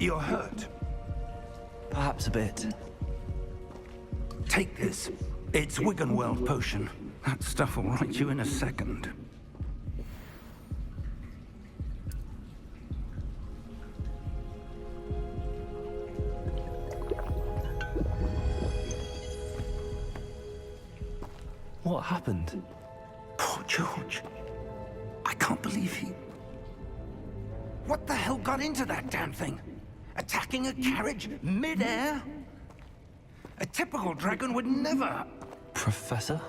You're hurt. Perhaps a bit. Take this. It's Wiggenweld potion. That stuff will right you in a second. What happened? Poor George. I can't believe he... What the hell got into that damn thing? Attacking a carriage mid-air? A typical dragon would never... Professor?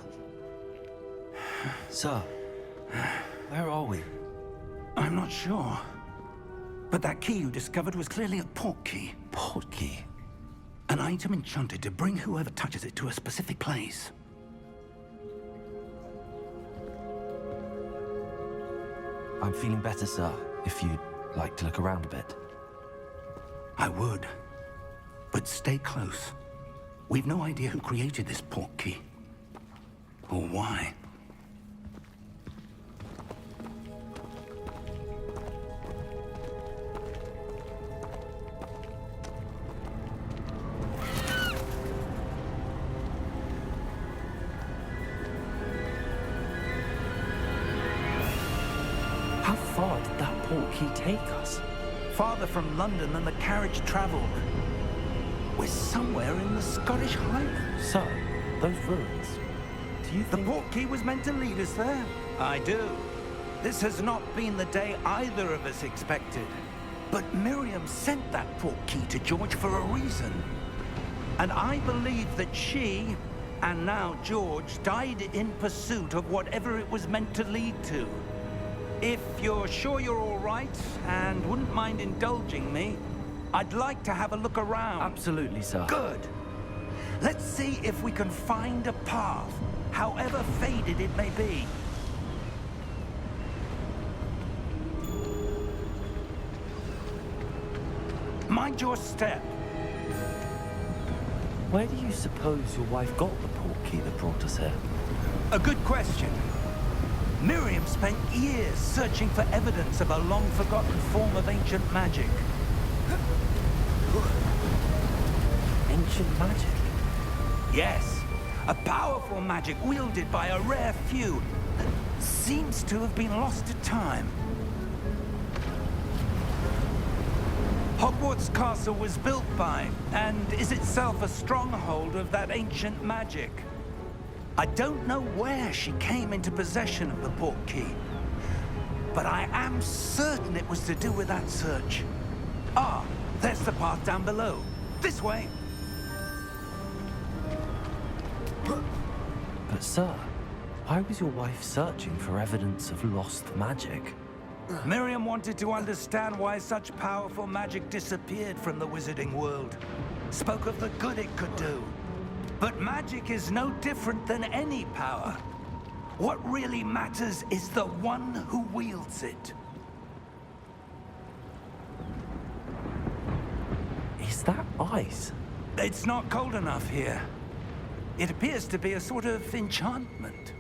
Sir, where are we? I'm not sure. But that key you discovered was clearly a port key. Port key? An item enchanted to bring whoever touches it to a specific place. I'm feeling better, sir, if you'd like to look around a bit. I would. But stay close. We've no idea who created this port key. Or why. How far did that port key take us? Farther from London than the carriage traveled. We're somewhere in the Scottish Highlands. Sir, those ruins. Do you The think... port key was meant to lead us there? I do. This has not been the day either of us expected. But Miriam sent that port key to George for a reason. And I believe that she, and now George, died in pursuit of whatever it was meant to lead to. If you're sure you're all right, and wouldn't mind indulging me, I'd like to have a look around. Absolutely, sir. Good. Let's see if we can find a path, however faded it may be. Mind your step. Where do you suppose your wife got the port key that brought us here? A good question. Miriam spent years searching for evidence of a long-forgotten form of ancient magic. Ancient magic? Yes, a powerful magic wielded by a rare few that seems to have been lost to time. Hogwarts Castle was built by, and is itself a stronghold of that ancient magic. I don't know where she came into possession of the port key, but I am certain it was to do with that search. Ah, there's the path down below. This way. But sir, why was your wife searching for evidence of lost magic? Miriam wanted to understand why such powerful magic disappeared from the wizarding world. Spoke of the good it could do. But magic is no different than any power. What really matters is the one who wields it. Is that ice? It's not cold enough here. It appears to be a sort of enchantment.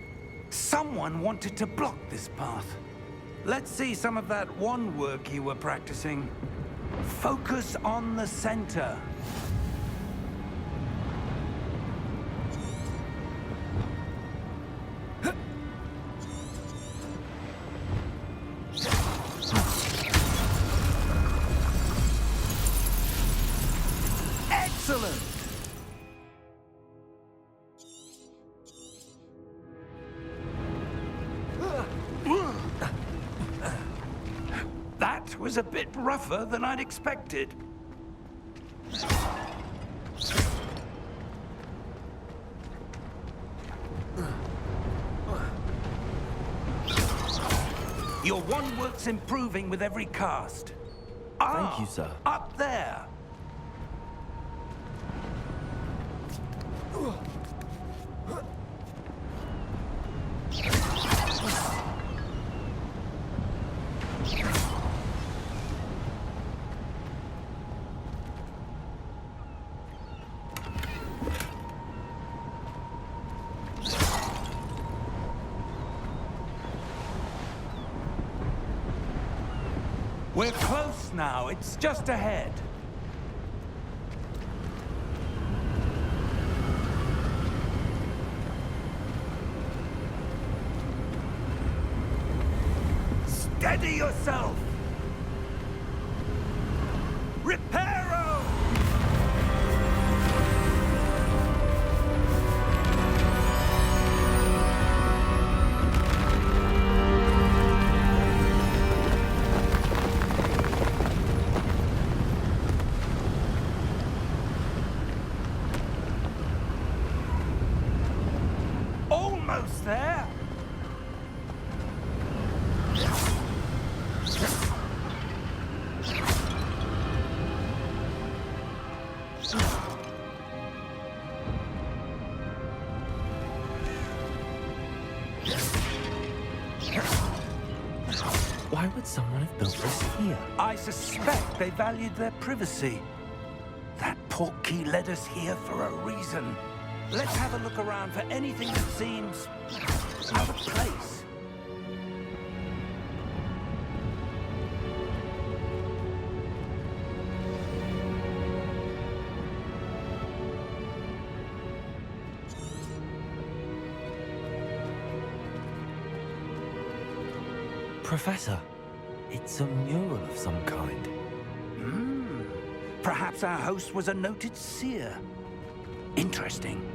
Someone wanted to block this path. Let's see some of that wand work you were practicing. Focus on the center. Excellent! That was a bit rougher than I'd expected. Your wand work's improving with every cast. Thank you, sir. Up there! We're close now. It's just ahead. Steady yourself! Reparo! Almost there! Why would someone have built this here? I suspect they valued their privacy. That portkey led us here for a reason. Let's have a look around for anything that seems out of place. Professor, it's a mural of some kind. Perhaps our host was a noted seer. Interesting.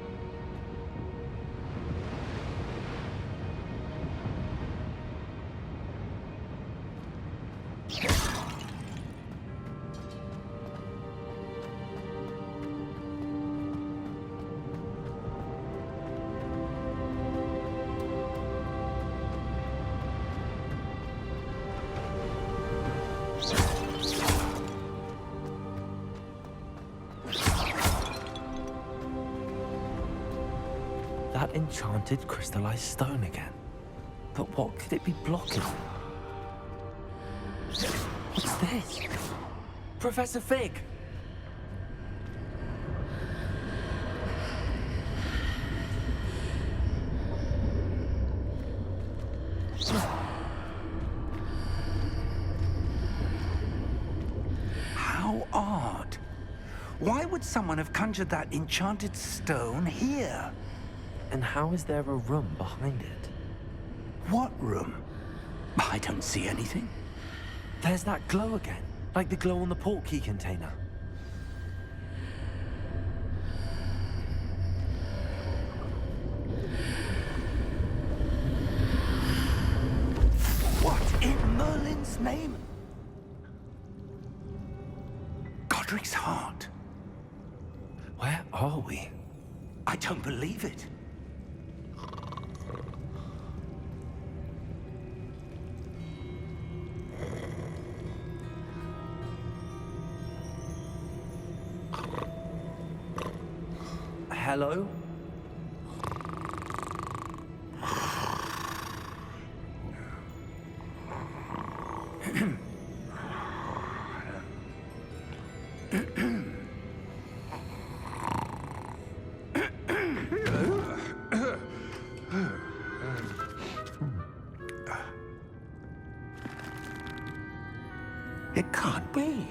That enchanted crystallized stone again. But what could it be blocking? What's this? Professor Fig! How odd. Why would someone have conjured that enchanted stone here? And how is there a room behind it? What room? I don't see anything. There's that glow again, like the glow on the portkey container. What in Merlin's name? Godric's heart. Where are we? I don't believe it. Hello? It can't be.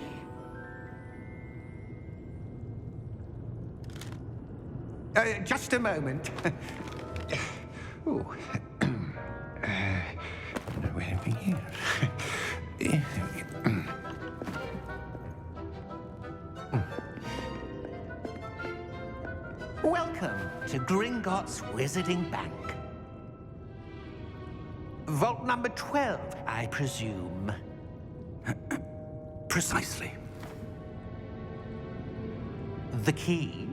Just a moment. Ooh. Where are we here? Welcome to Gringotts Wizarding Bank. Vault number 12, I presume. Precisely. The key?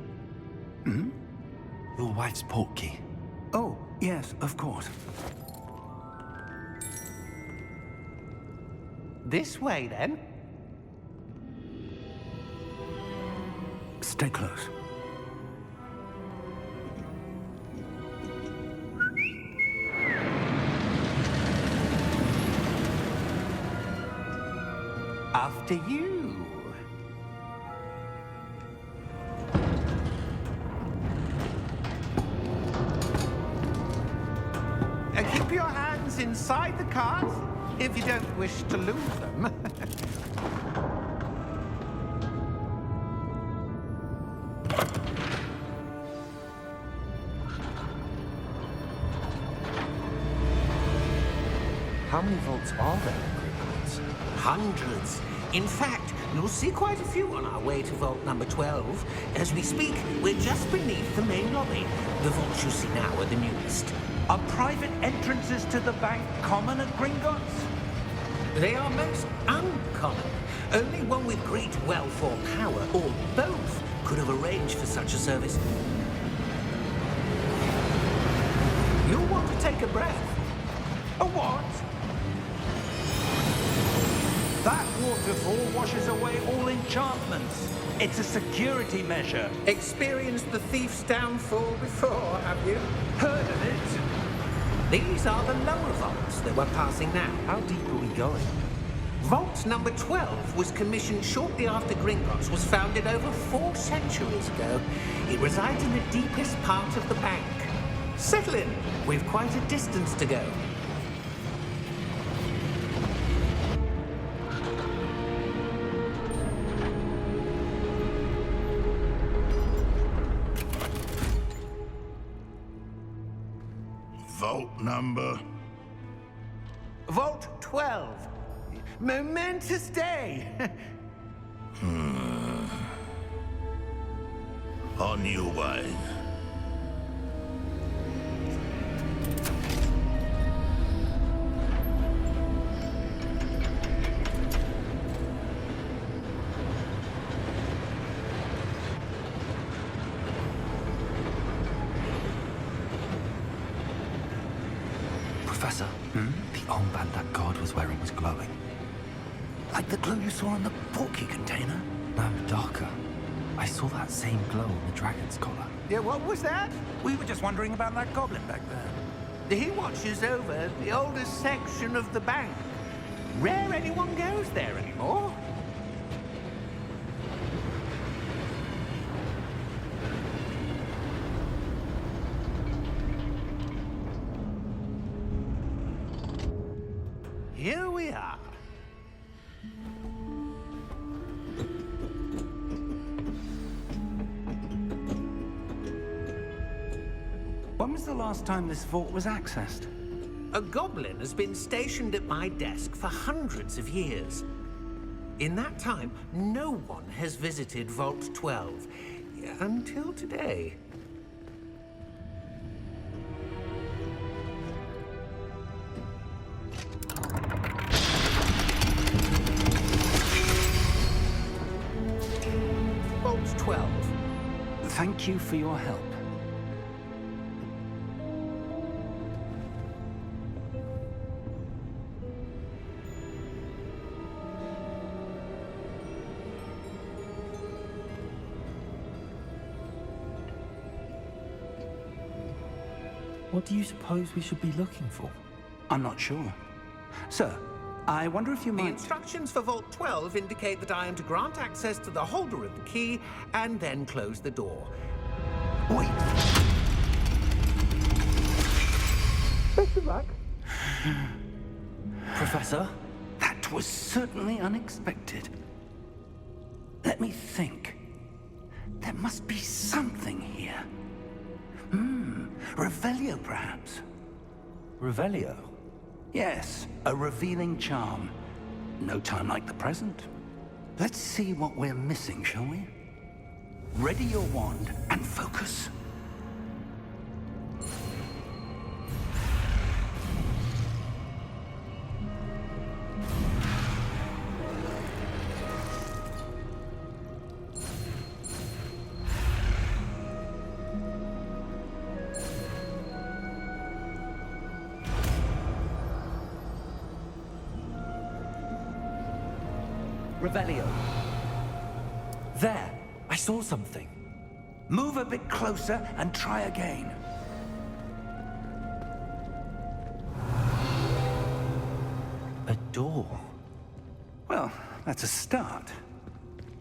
Your wife's portkey. Oh, yes, of course. This way, then. Stay close. After you. Keep your hands inside the cart if you don't wish to lose them. How many vaults are there? Hundreds. In fact, you'll see quite a few on our way to vault number 12. As we speak, we're just beneath the main lobby. The vaults you see now are the newest. Are private entrances to the bank common at Gringotts? They are most uncommon. Only one with great wealth or power, or both, could have arranged for such a service. You'll want to take a breath. A what? That waterfall washes away all enchantments. It's a security measure. Experienced the thief's downfall before, have you? Heard of it? These are the lower vaults that we're passing now. How deep are we going? Vault number 12 was commissioned shortly after Gringotts was founded over 4 centuries ago. It resides in the deepest part of the bank. Settle in. We've quite a distance to go. Vault number? Vault 12. Momentous day. On your way. Professor, the armband that guard was wearing was glowing. Like the glow you saw on the portkey container? No, darker. I saw that same glow on the dragon's collar. Yeah, what was that? We were just wondering about that goblin back there. He watches over the oldest section of the bank. Rare anyone goes there anymore. Here we are. When was the last time this vault was accessed? A goblin has been stationed at my desk for hundreds of years. In that time, no one has visited Vault 12 until today. Vault 12. Thank you for your help. What do you suppose we should be looking for? I'm not sure. Sir, I wonder if you The might... instructions for Vault 12 indicate that I am to grant access to the holder of the key and then close the door. Wait! Best of luck. Professor? That was certainly unexpected. Let me think. There must be something here. Revelio, perhaps? Revelio? Yes, a revealing charm. No time like the present. Let's see what we're missing, shall we? Ready your wand and focus. Revelio. There! I saw something. Move a bit closer and try again. A door. Well, that's a start.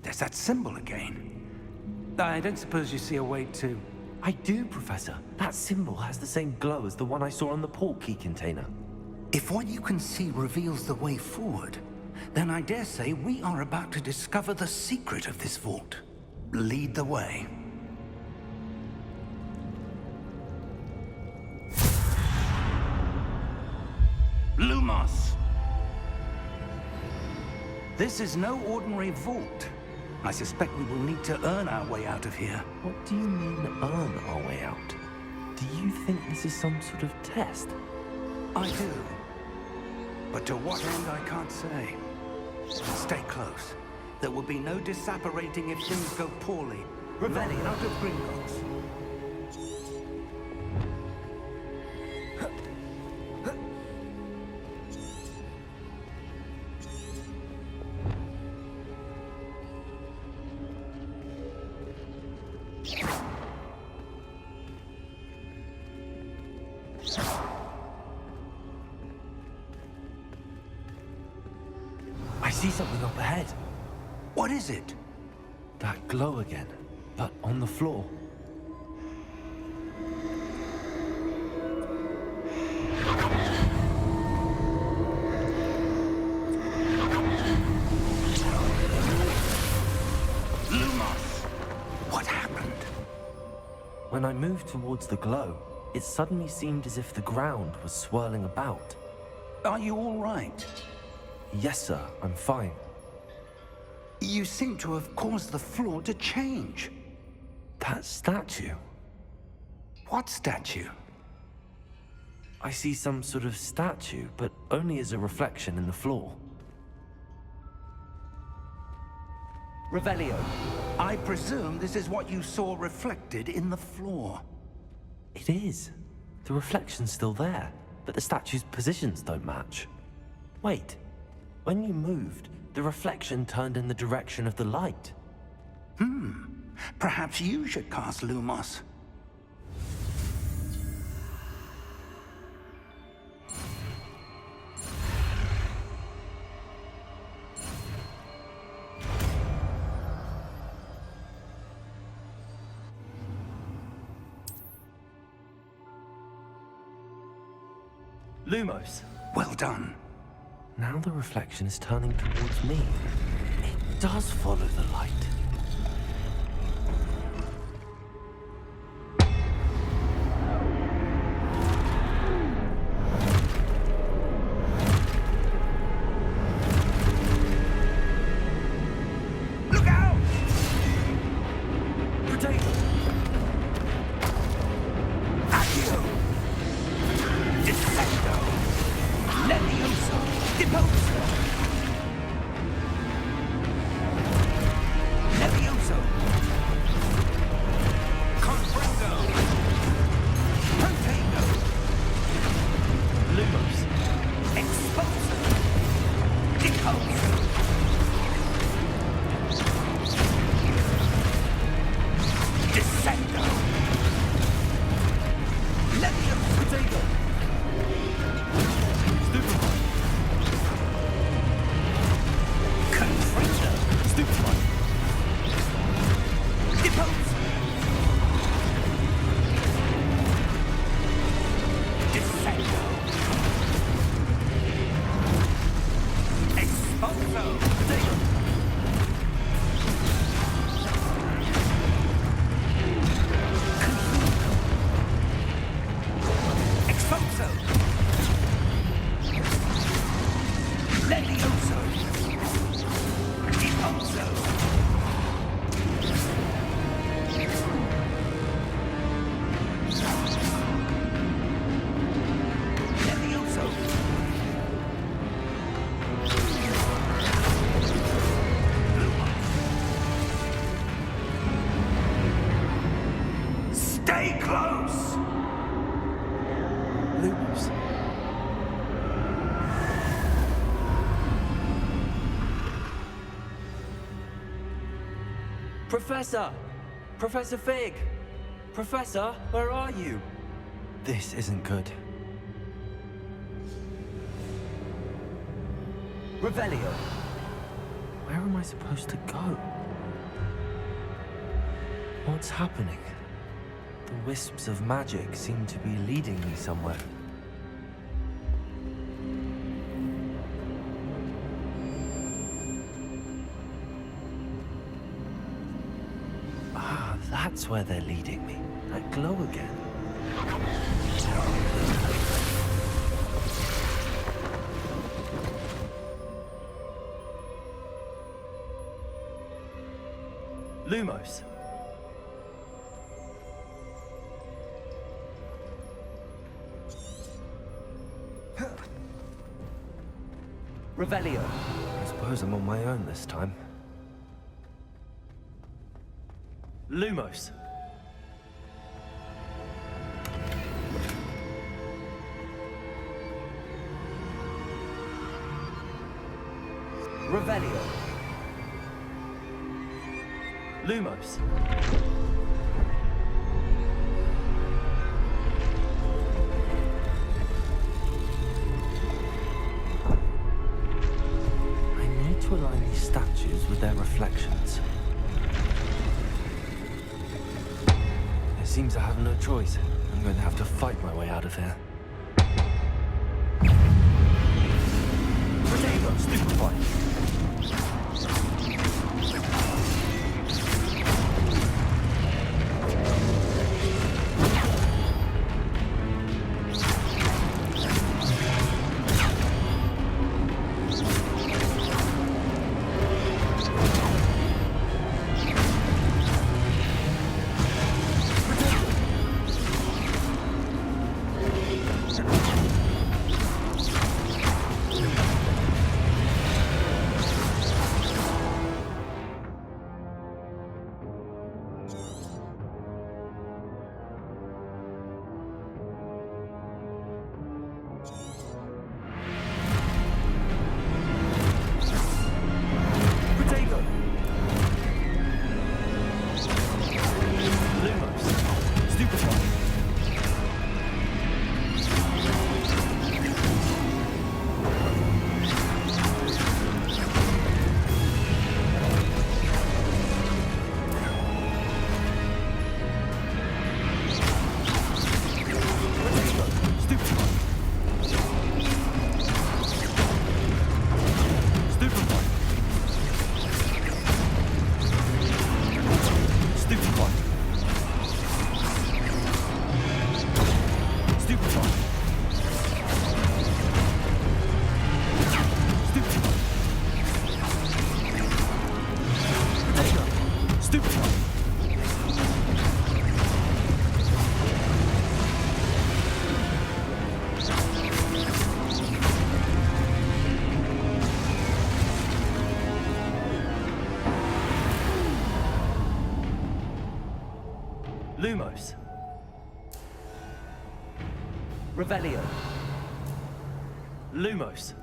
There's that symbol again. I don't suppose you see a way to... I do, Professor. That symbol has the same glow as the one I saw on the portkey container. If what you can see reveals the way forward, then I dare say we are about to discover the secret of this vault. Lead the way. Lumos! This is no ordinary vault. I suspect we will need to earn our way out of here. What do you mean, earn our way out? Do you think this is some sort of test? I do. But to what end, I can't say. Stay close. There will be no disapparating if things go poorly. Revelli, out of Gringotts. I see something up ahead. What is it? That glow again, but on the floor. Lumos! What happened? When I moved towards the glow, it suddenly seemed as if the ground was swirling about. Are you all right? Yes, sir, I'm fine. You seem to have caused the floor to change. That statue. What statue? I see some sort of statue, but only as a reflection in the floor. Revelio, I presume this is what you saw reflected in the floor. It is. The reflection's still there, but the statue's positions don't match. Wait, when you moved, the reflection turned in the direction of the light. Perhaps you should cast Lumos. Lumos. Well done. Now the reflection is turning towards me. It does follow the light. Look out! Potato! Accio! Dissecto! Levioso! Deposo! Levioso! Confringo! Potato! Lumos. Expulso! Deposo! Dissecto! Levioso! Potato. Stupefy. Confringo! Stupefy. Deposo! Dissecto! Expulso! Potato. Expulso! Levioso! Deposo! Levioso! Stay close! Lumos. Professor! Professor Fig! Professor, where are you? This isn't good. Revelio! Where am I supposed to go? What's happening? The wisps of magic seem to be leading me somewhere. Ah, that's where they're leading me. That glow again. Lumos. Revelio. I suppose I'm on my own this time. Lumos. Revelio. Lumos. I need to align these statues with their reflections. It seems I have no choice. I'm going to have to fight my way out of here. Potato, stupefy. Lumos. Revelio. Lumos.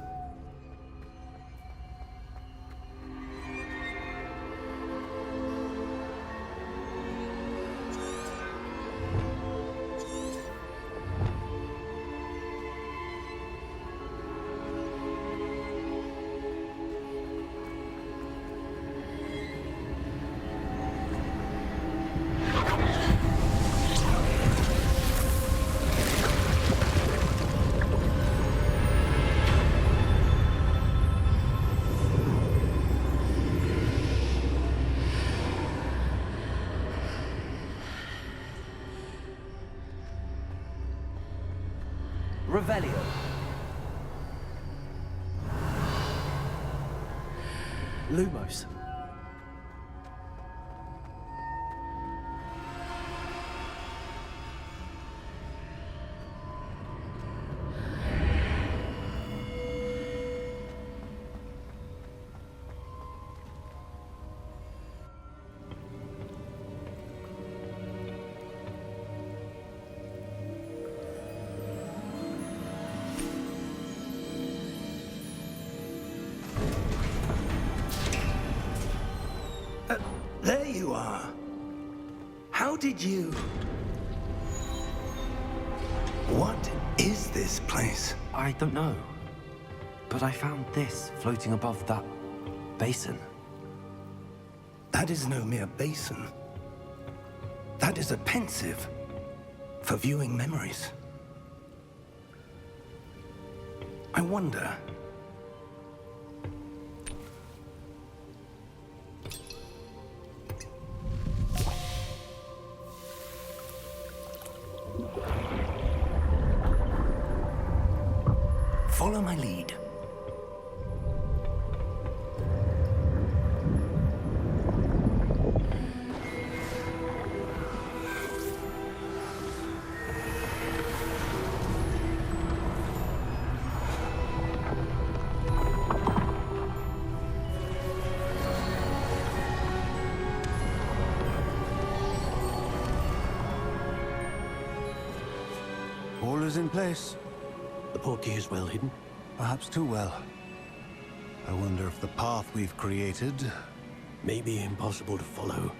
Revelio. Lumos. There you are. How did you... What is this place? I don't know. But I found this floating above that basin. That is no mere basin. That is a pensive for viewing memories. I wonder... Follow my lead. in place. The portkey is well hidden. Perhaps too well. I wonder if the path we've created... May be impossible to follow.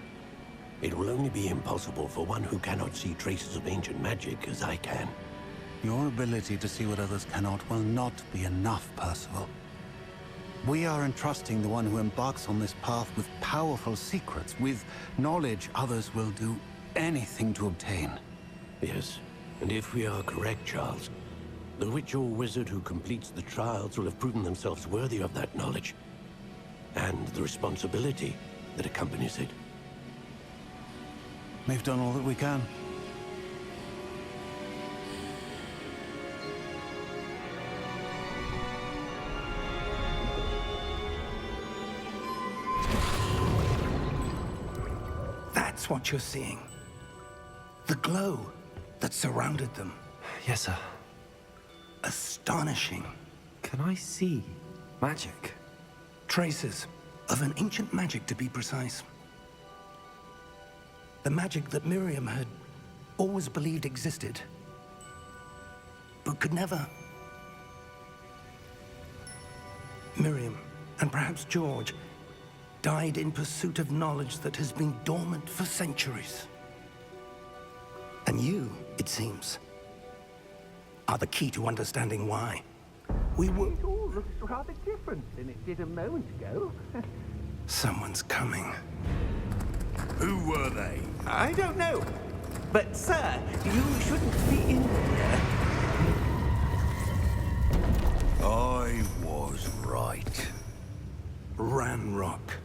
It will only be impossible for one who cannot see traces of ancient magic as I can. Your ability to see what others cannot will not be enough, Percival. We are entrusting the one who embarks on this path with powerful secrets, with knowledge others will do anything to obtain. Yes, and if we are correct, Charles, the witch or wizard who completes the trials will have proven themselves worthy of that knowledge, and the responsibility that accompanies it. We've done all that we can. That's what you're seeing. The glow that surrounded them. Yes, sir. Astonishing. Can I see magic? Traces of an ancient magic, to be precise. The magic that Miriam had always believed existed, but could never. Miriam, and perhaps George, died in pursuit of knowledge that has been dormant for centuries. And you, it seems, are the key to understanding why. It all looks rather different than it did a moment ago. Someone's coming. Who were they? I don't know. But, sir, you shouldn't be in here. I was right. Ranrock.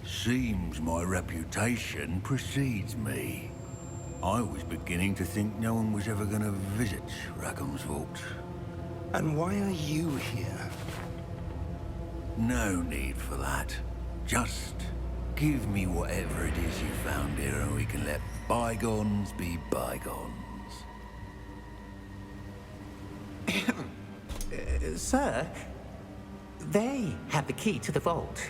Seems my reputation precedes me. I was beginning to think no one was ever going to visit Rackham's vault. And why are you here? No need for that. Just give me whatever it is you found here and we can let bygones be bygones. Sir, they have the key to the vault.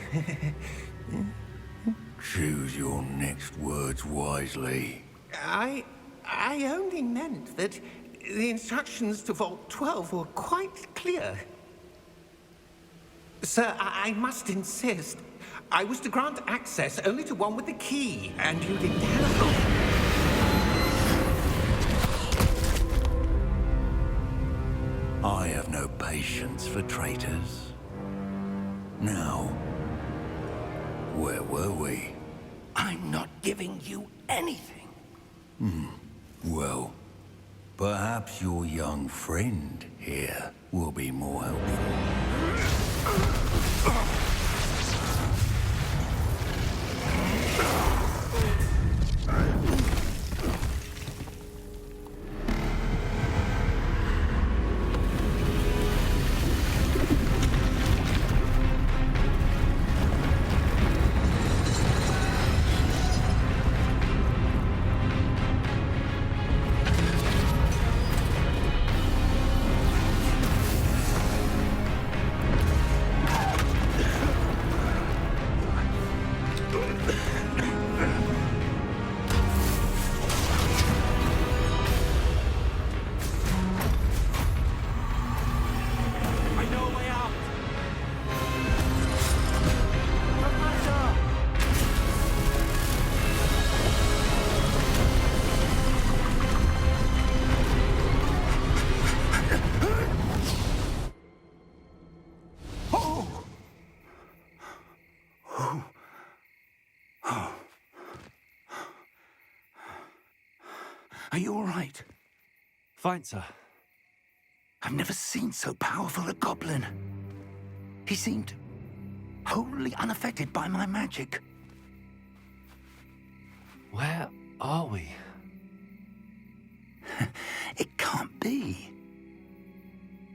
Choose your next words wisely. I only meant that the instructions to Vault 12 were quite clear. Sir, I must insist. I was to grant access only to one with the key, and you didn't have. I have no patience for traitors. Now, where were we? I'm not giving you anything. Well, perhaps your young friend here will be more helpful. Are you all right? Fine, sir. I've never seen so powerful a goblin. He seemed wholly unaffected by my magic. Where are we? It can't be.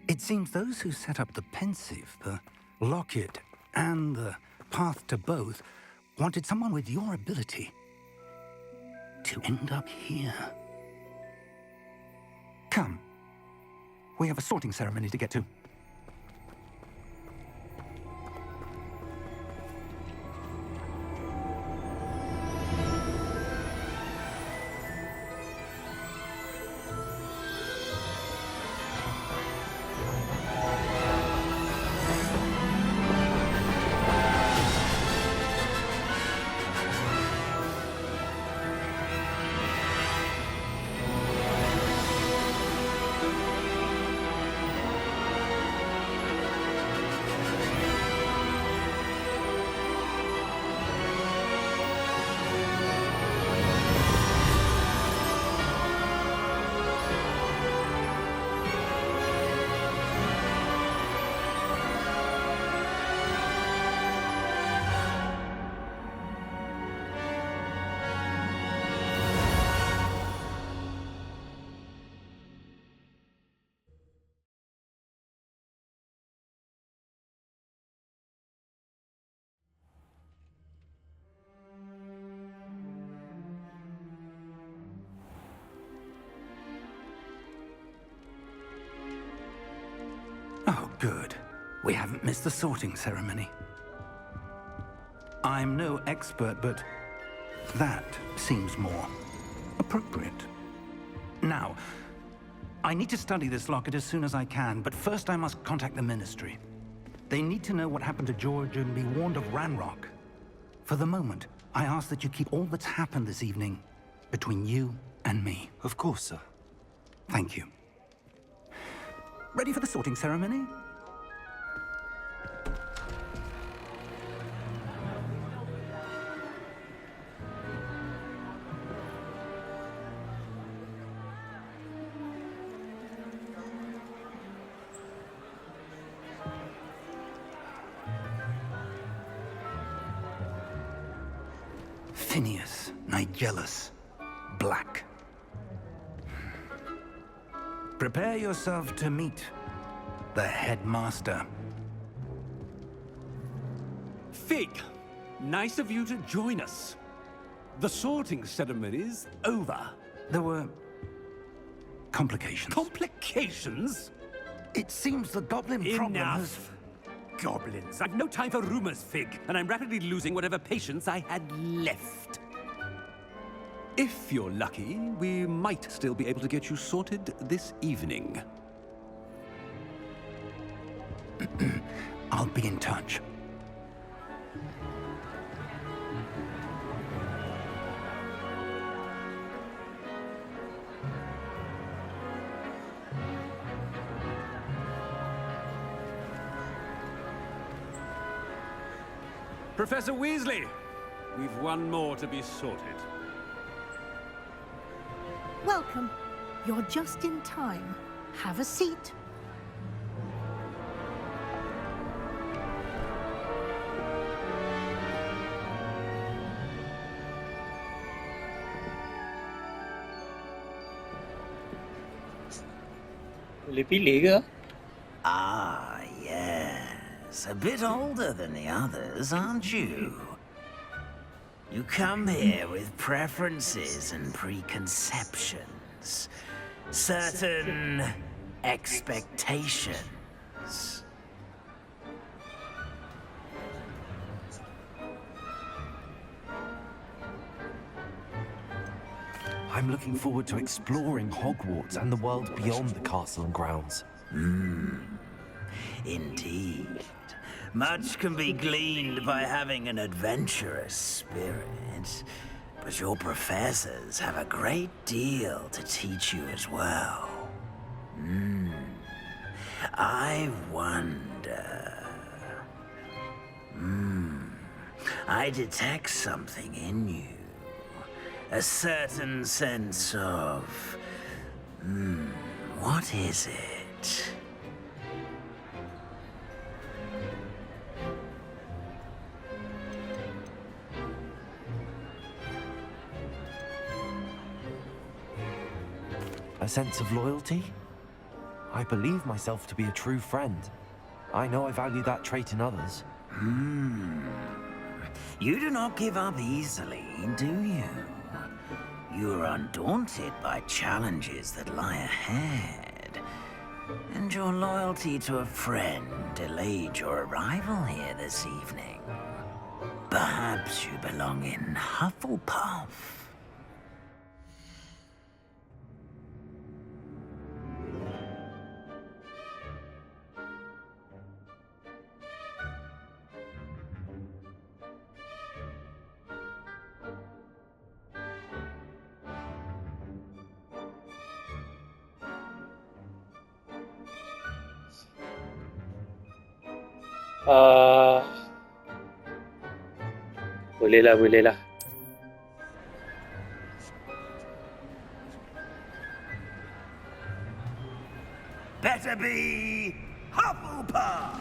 It seems those who set up the pensive, the locket, and the path to both wanted someone with your ability to end up here. Come. We have a sorting ceremony to get to. Good. We haven't missed the sorting ceremony. I'm no expert, but that seems more appropriate. Now, I need to study this locket as soon as I can, but first I must contact the Ministry. They need to know what happened to George and be warned of Ranrock. For the moment, I ask that you keep all that's happened this evening between you and me. Of course, sir. Thank you. Ready for the sorting ceremony? Phineas, Nigellus, Black. Prepare yourself to meet the headmaster. Fig, nice of you to join us. The sorting ceremony's over. There were complications. Complications? It seems the goblin problem has... Enough. Goblins. I've no time for rumors, Fig, and I'm rapidly losing whatever patience I had left. If you're lucky, we might still be able to get you sorted this evening. I'll be in touch. Professor Weasley, we've one more to be sorted. Welcome. You're just in time. Have a seat. Boleh pilih ke? Ah, yes. A bit older than the others, aren't you? You come here with preferences and preconceptions. Certain expectations. I'm looking forward to exploring Hogwarts and the world beyond the castle and grounds. Indeed. Much can be gleaned by having an adventurous spirit, but your professors have a great deal to teach you as well. I wonder... I detect something in you. A certain sense of... what is it? A sense of loyalty? I believe myself to be a true friend. I know I value that trait in others. You do not give up easily, do you? You are undaunted by challenges that lie ahead. And your loyalty to a friend delayed your arrival here this evening. Perhaps you belong in Hufflepuff. Boleh lah, boleh lah. Better be Hufflepuff!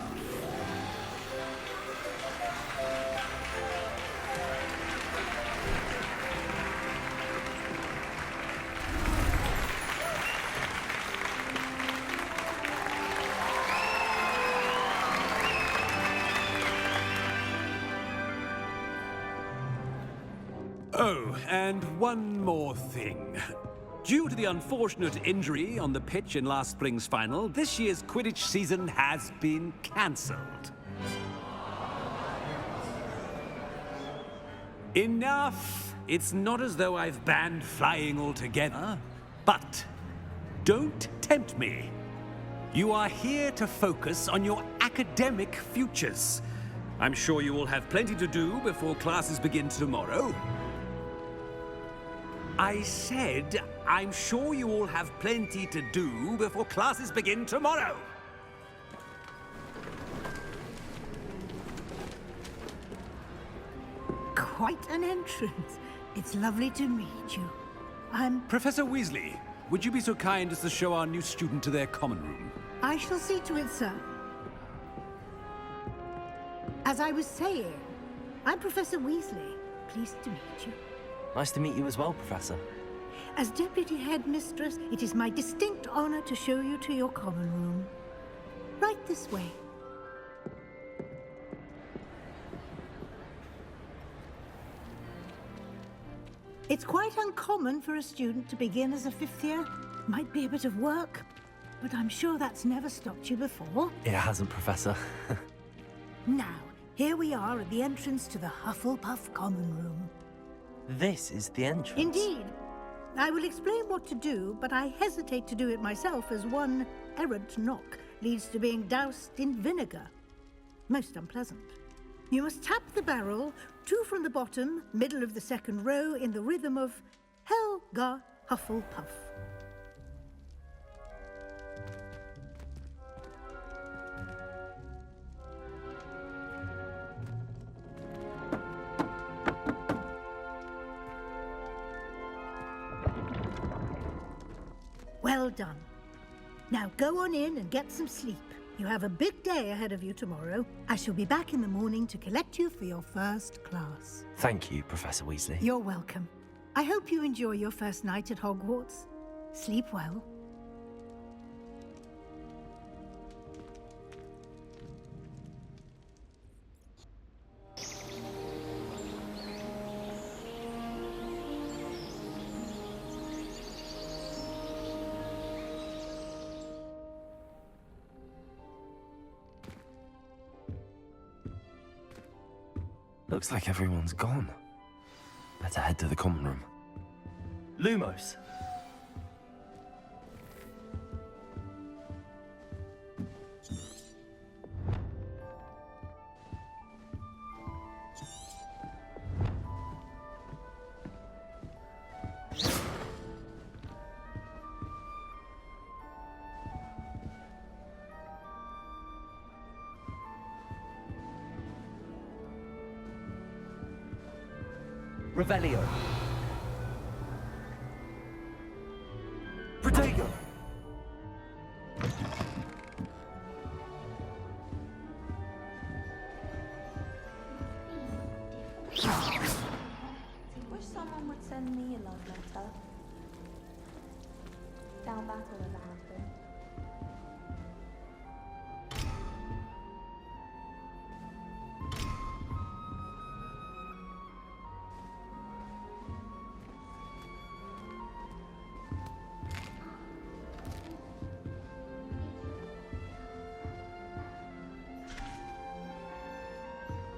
Oh, and one more thing. Due to the unfortunate injury on the pitch in last spring's final, this year's Quidditch season has been cancelled. Enough! It's not as though I've banned flying altogether, but don't tempt me. You are here to focus on your academic futures. I'm sure you will have plenty to do before classes begin tomorrow. I said, I'm sure you all have plenty to do before classes begin tomorrow. Quite an entrance. It's lovely to meet you. Professor Weasley, would you be so kind as to show our new student to their common room? I shall see to it, sir. As I was saying, I'm Professor Weasley. Pleased to meet you. Nice to meet you as well, Professor. As Deputy Headmistress, it is my distinct honor to show you to your common room. Right this way. It's quite uncommon for a student to begin as a fifth year. Might be a bit of work, but I'm sure that's never stopped you before. It hasn't, Professor. Now, here we are at the entrance to the Hufflepuff common room. This is the entrance. Indeed. I will explain what to do, but I hesitate to do it myself as one errant knock leads to being doused in vinegar. Most unpleasant. You must tap the barrel, 2 from the bottom, middle of the second row, in the rhythm of Helga Hufflepuff. Well done. Now go on in and get some sleep. You have a big day ahead of you tomorrow. I shall be back in the morning to collect you for your first class. Thank you, Professor Weasley. You're welcome. I hope you enjoy your first night at Hogwarts. Sleep well. Looks like everyone's gone. Better head to the common room. Lumos! Revelio. Protego. Wish someone would send me a love letter. Doubt that'll ever happen.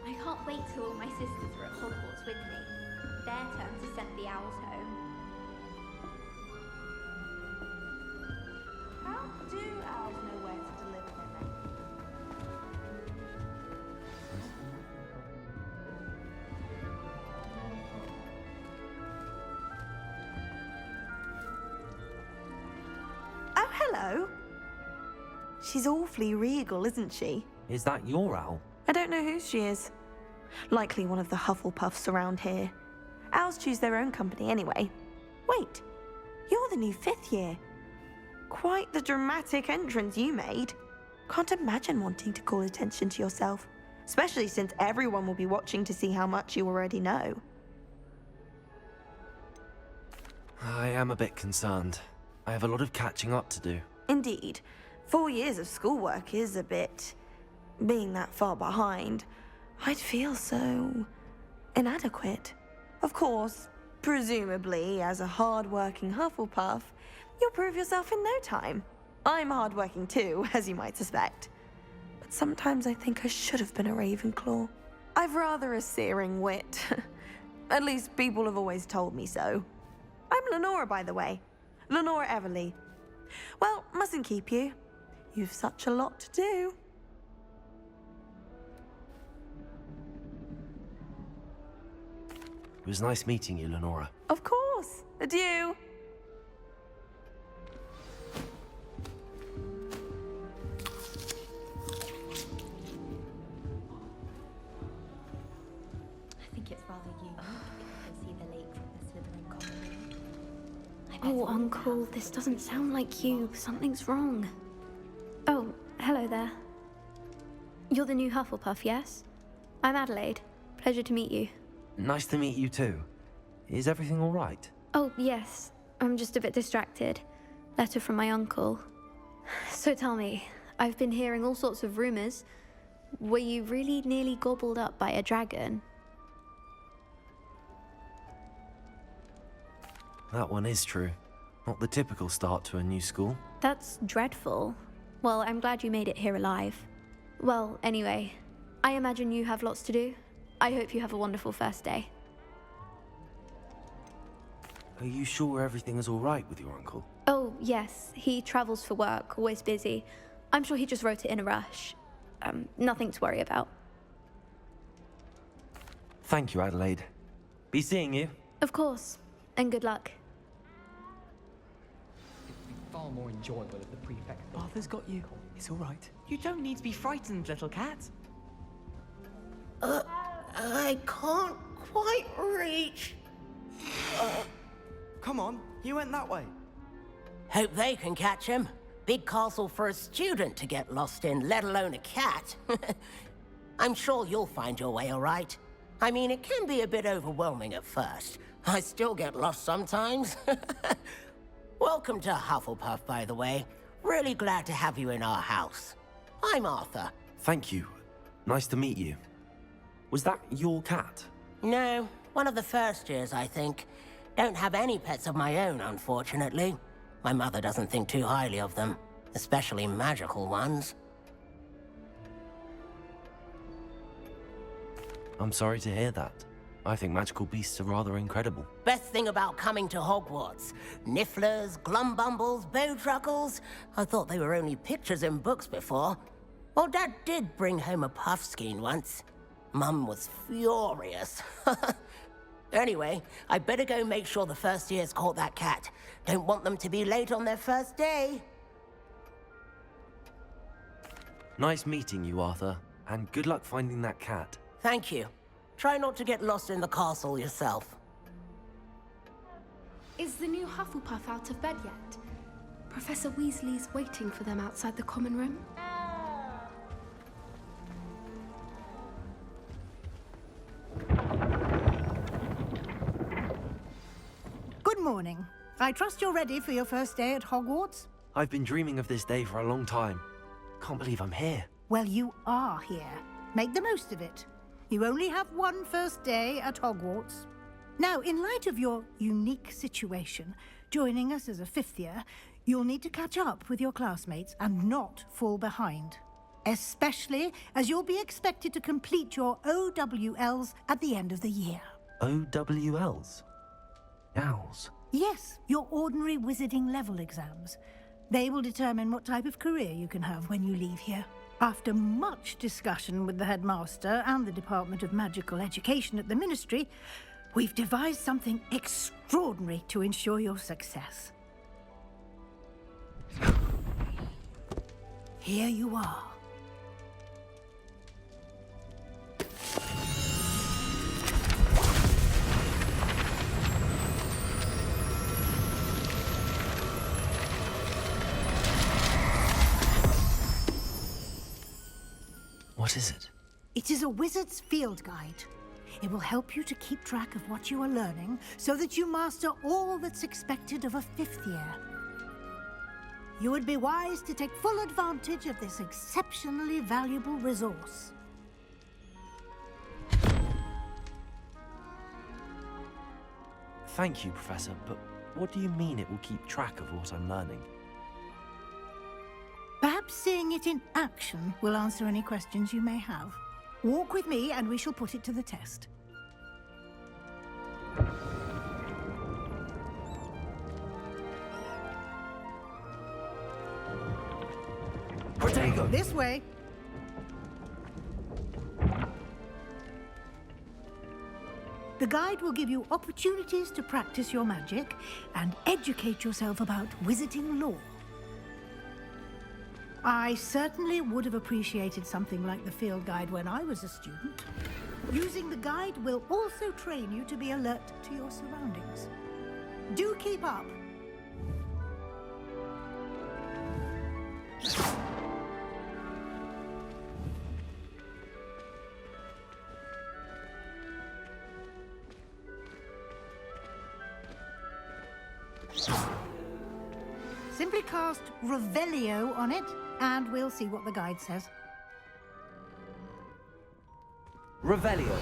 I can't wait till all my sisters are at Hogwarts with me. Their turn to send the owls home. How do owls know where to deliver their mail? Oh, hello. She's awfully regal, isn't she? Is that your owl? I don't know who she is. Likely one of the Hufflepuffs around here. Owls choose their own company anyway. Wait, you're the new fifth year. Quite the dramatic entrance you made. Can't imagine wanting to call attention to yourself, especially since everyone will be watching to see how much you already know. I am a bit concerned. I have a lot of catching up to do. Indeed. 4 years of schoolwork is a bit... being that far behind, I'd feel so... inadequate. Of course, Presumably, as a hard-working Hufflepuff, you'll prove yourself in no time. I'm hard-working too, as you might suspect. But sometimes I think I should have been a Ravenclaw. I've rather a searing wit. At least people have always told me so. I'm Lenora, by the way. Lenora Everly. Well, mustn't keep you. You've such a lot to do. It was nice meeting you, Lenora. Of course. Adieu. I think it's rather unique if they see the lake from the Slytherin common room. Oh, Uncle, this doesn't sound like you. Something's wrong. Oh, hello there. You're the new Hufflepuff, yes? I'm Adelaide. Pleasure to meet you. Nice to meet you too. Is everything all right? Oh, yes. I'm just a bit distracted. Letter from my uncle. So tell me, I've been hearing all sorts of rumors. Were you really nearly gobbled up by a dragon? That one is true. Not the typical start to a new school. That's dreadful. Well, I'm glad you made it here alive. Well, anyway, I imagine you have lots to do. I hope you have a wonderful first day. Are you sure everything is all right with your uncle? Oh, yes. He travels for work, always busy. I'm sure he just wrote it in a rush. Nothing to worry about. Thank you, Adelaide. Be seeing you. Of course. And good luck. It'd be far more enjoyable if the prefect... Arthur's got you. It's all right. You don't need to be frightened, little cat. I can't quite reach. Come on, you went that way. Hope they can catch him. Big castle for a student to get lost in, let alone a cat. I'm sure you'll find your way all right. I mean, it can be a bit overwhelming at first. I still get lost sometimes. Welcome to Hufflepuff, by the way. Really glad to have you in our house. I'm Arthur. Thank you. Nice to meet you. Was that your cat? No, one of the first years, I think. Don't have any pets of my own, unfortunately. My mother doesn't think too highly of them, especially magical ones. I'm sorry to hear that. I think magical beasts are rather incredible. Best thing about coming to Hogwarts. Nifflers, Glumbumbles, Bowtruckles. I thought they were only pictures in books before. Well, Dad did bring home a Puffskein once. Mum was furious. Anyway, I better go make sure the first years caught that cat. Don't want them to be late on their first day. Nice meeting you, Arthur. And good luck finding that cat. Thank you. Try not to get lost in the castle yourself. Is the new Hufflepuff out of bed yet? Professor Weasley's waiting for them outside the common room. Good morning. I trust you're ready for your first day at Hogwarts? I've been dreaming of this day for a long time. Can't believe I'm here. Well, you are here. Make the most of it. You only have one first day at Hogwarts. Now, in light of your unique situation, joining us as a fifth year, you'll need to catch up with your classmates and not fall behind. Especially as you'll be expected to complete your OWLs at the end of the year. OWLs? Owls? Yes, your ordinary wizarding level exams. They will determine what type of career you can have when you leave here. After much discussion with the headmaster and the Department of Magical Education at the Ministry, we've devised something extraordinary to ensure your success. Here you are. What is it? It is a wizard's field guide. It will help you to keep track of what you are learning so that you master all that's expected of a fifth year. You would be wise to take full advantage of this exceptionally valuable resource. Thank you, Professor, but what do you mean it will keep track of what I'm learning? Perhaps seeing it in action will answer any questions you may have. Walk with me and we shall put it to the test. Protego! This way. The guide will give you opportunities to practice your magic and educate yourself about wizarding lore. I certainly would have appreciated something like the field guide when I was a student. Using the guide will also train you to be alert to your surroundings. Do keep up. Simply cast Revelio on it, and we'll see what the guide says. Revelio.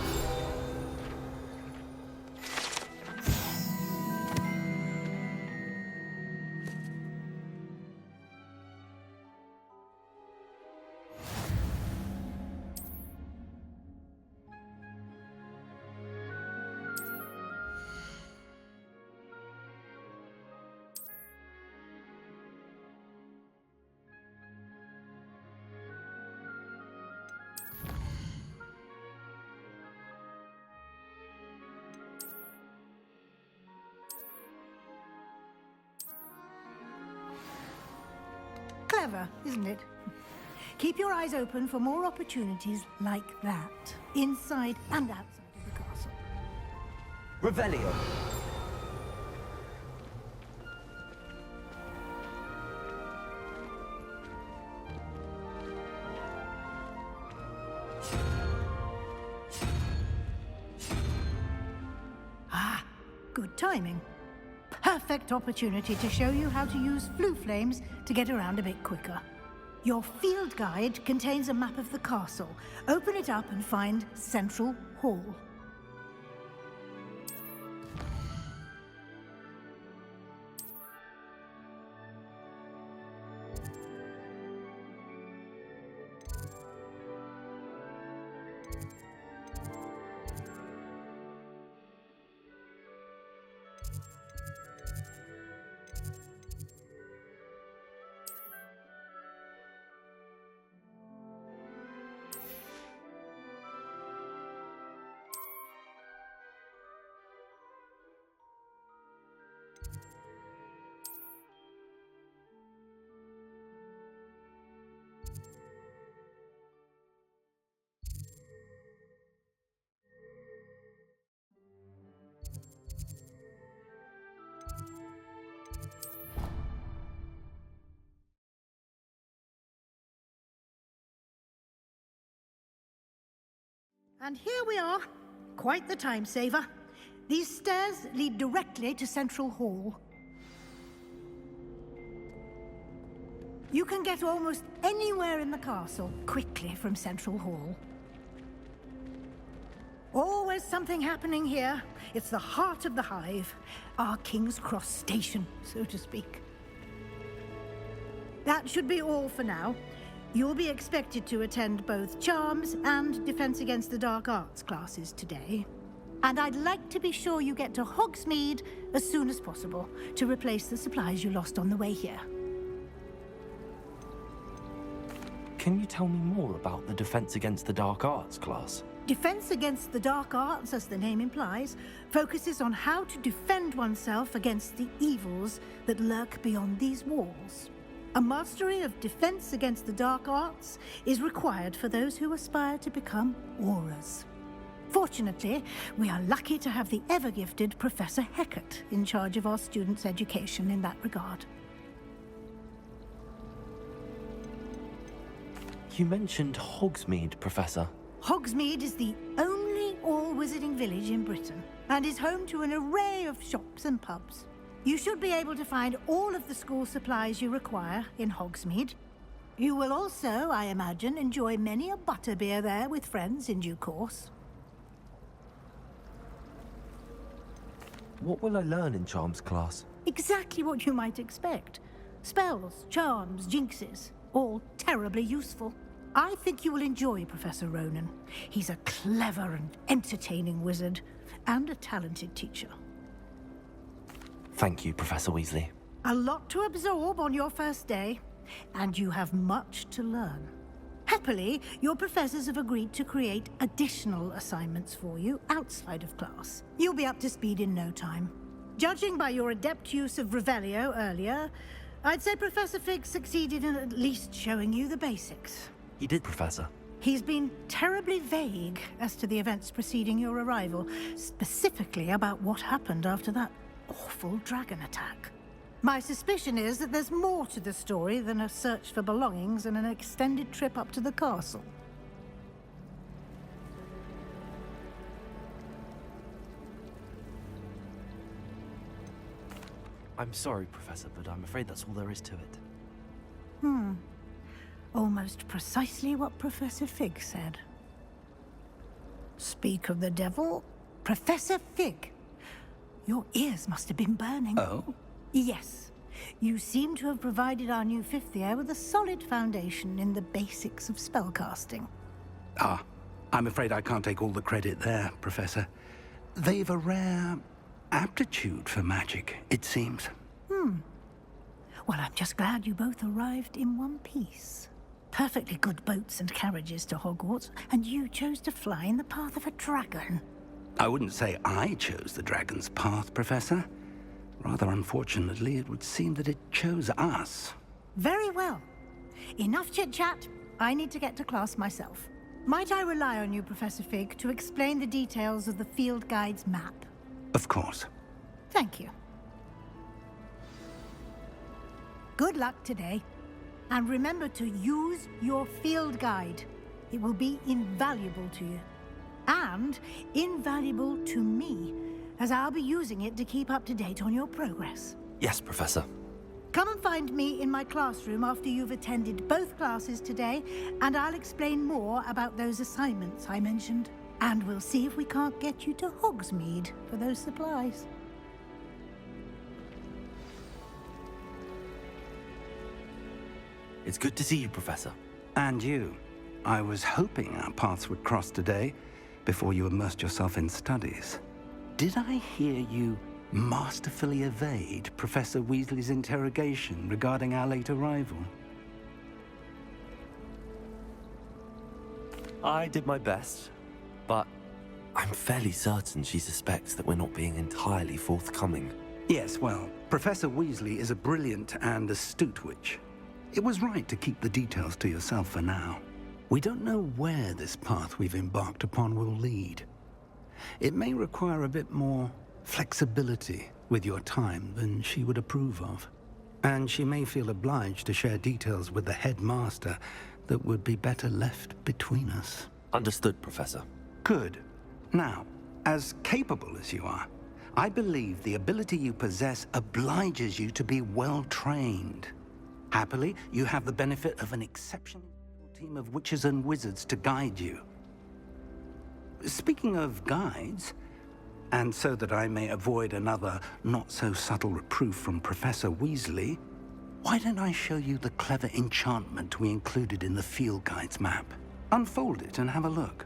Clever, isn't it? Keep your eyes open for more opportunities like that, inside and outside of the castle. Revelio. Ah, good timing. Perfect opportunity to show you how to use flue flames to get around a bit quicker. Your field guide contains a map of the castle. Open it up and find Central Hall. And here we are. Quite the time saver. These stairs lead directly to Central Hall. You can get almost anywhere in the castle quickly from Central Hall. Always something happening here. It's the heart of the Hive, our King's Cross station, so to speak. That should be all for now. You'll be expected to attend both Charms and Defense Against the Dark Arts classes today. And I'd like to be sure you get to Hogsmeade as soon as possible to replace the supplies you lost on the way here. Can you tell me more about the Defense Against the Dark Arts class? Defense Against the Dark Arts, as the name implies, focuses on how to defend oneself against the evils that lurk beyond these walls. A mastery of Defense Against the Dark Arts is required for those who aspire to become Aurors. Fortunately, we are lucky to have the ever-gifted Professor Hecat in charge of our students' education in that regard. You mentioned Hogsmeade, Professor. Hogsmeade is the only all-wizarding village in Britain and is home to an array of shops and pubs. You should be able to find all of the school supplies you require in Hogsmeade. You will also, I imagine, enjoy many a butterbeer there with friends in due course. What will I learn in Charms class? Exactly what you might expect. Spells, charms, jinxes, all terribly useful. I think you will enjoy Professor Ronan. He's a clever and entertaining wizard, and a talented teacher. Thank you, Professor Weasley. A lot to absorb on your first day, and you have much to learn. Happily, your professors have agreed to create additional assignments for you outside of class. You'll be up to speed in no time. Judging by your adept use of Revelio earlier, I'd say Professor Fig succeeded in at least showing you the basics. He did, Professor. He's been terribly vague as to the events preceding your arrival, specifically about what happened after that awful dragon attack. My suspicion is that there's more to the story than a search for belongings and an extended trip up to the castle. I'm sorry, Professor, but I'm afraid that's all there is to it. Almost precisely what Professor Fig said. Speak of the devil, Professor Fig. Your ears must have been burning. Oh? Yes. You seem to have provided our new fifth year with a solid foundation in the basics of spellcasting. Ah, I'm afraid I can't take all the credit there, Professor. They've a rare aptitude for magic, it seems. Well, I'm just glad you both arrived in one piece. Perfectly good boats and carriages to Hogwarts, and you chose to fly in the path of a dragon. I wouldn't say I chose the dragon's path, Professor. Rather unfortunately, it would seem that it chose us. Very well. Enough chit-chat. I need to get to class myself. Might I rely on you, Professor Fig, to explain the details of the field guide's map? Of course. Thank you. Good luck today. And remember to use your field guide. It will be invaluable to you. And invaluable to me, as I'll be using it to keep up to date on your progress. Yes, Professor. Come and find me in my classroom after you've attended both classes today, and I'll explain more about those assignments I mentioned. And we'll see if we can't get you to Hogsmeade for those supplies. It's good to see you, Professor. And you. I was hoping our paths would cross today, before you immersed yourself in studies. Did I hear you masterfully evade Professor Weasley's interrogation regarding our late arrival? I did my best, but I'm fairly certain she suspects that we're not being entirely forthcoming. Yes, well, Professor Weasley is a brilliant and astute witch. It was right to keep the details to yourself for now. We don't know where this path we've embarked upon will lead. It may require a bit more flexibility with your time than she would approve of. And she may feel obliged to share details with the headmaster that would be better left between us. Understood, Professor. Good. Now, as capable as you are, I believe the ability you possess obliges you to be well-trained. Happily, you have the benefit of an exceptional team of witches and wizards to guide you. Speaking of guides, and so that I may avoid another not-so-subtle reproof from Professor Weasley, why don't I show you the clever enchantment we included in the field guide's map? Unfold it and have a look.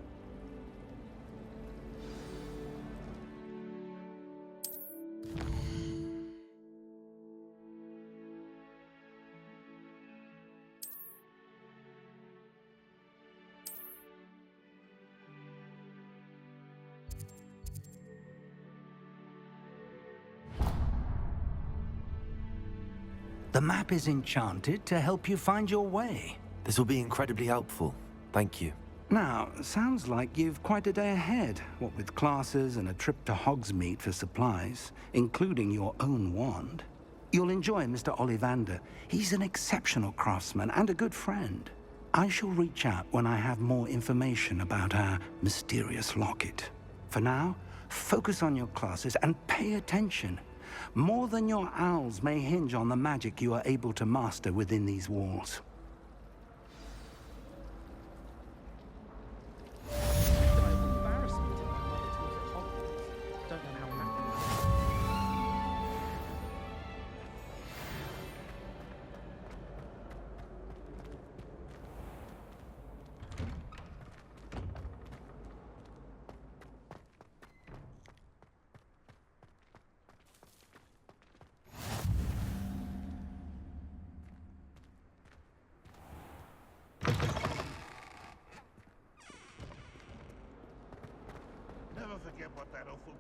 The map is enchanted to help you find your way. This will be incredibly helpful. Thank you. Now, sounds like you've quite a day ahead, what with classes and a trip to Hogsmeade for supplies, including your own wand. You'll enjoy Mr. Ollivander. He's an exceptional craftsman and a good friend. I shall reach out when I have more information about our mysterious locket. For now, focus on your classes and pay attention. More than your owls may hinge on the magic you are able to master within these walls. never forget what that awful